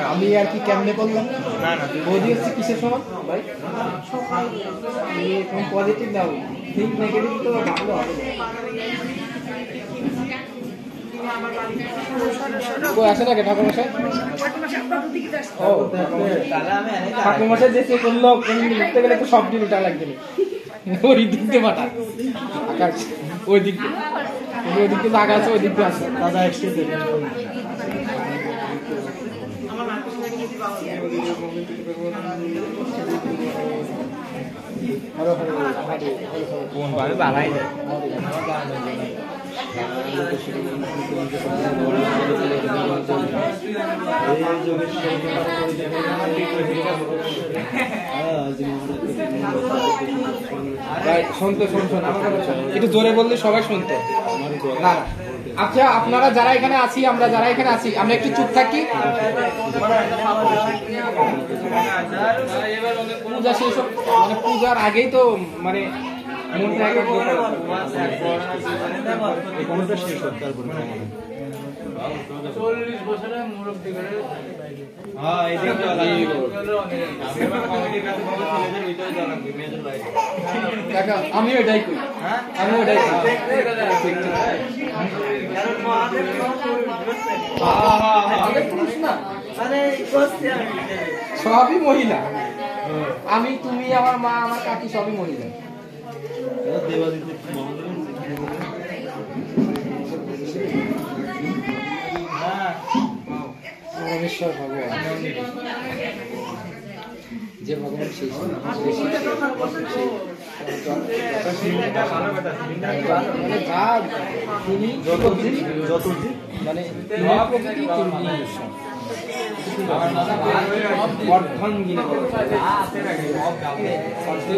আমি আর কি কেমনে করলাম না না বৌদি হচ্ছে কিসের সমান ভাই তুমি পজিটিভ দাও ঠিক নেগেটিভ তো ভালো হবে আসে না ঠাকুরমশাই ও ঠাকুরমশাই যে করলো লিখতে গেলে তো সব দিন ওটা লাগবে ওই দিক দিয়ে মাথা আকাশ ওই দিক দিয়ে ওই দিক দিয়ে জায়গা আছে ওই দিক দিয়ে আছে দাদা একসাথে কোন ভাবে বাড়াই দেয় শুনতো শুনছো না একটু জোরে বললে সবাই শুনতো না না আচ্ছা আপনারা যারা এখানে আছি আমরা যারা এখানে আছি আমরা একটু চুপ থাকি পূজা শেষ মানে পূজার আগেই তো মানে আমি ওটাই করি আমি ওটাই সবই মহিলা আমি তুমি আমার মা আমার কাকি সবই মহিলা পরমেশ্বর ভগবান যে ভগবান সেই মানে অর্ধাঙ্গিনী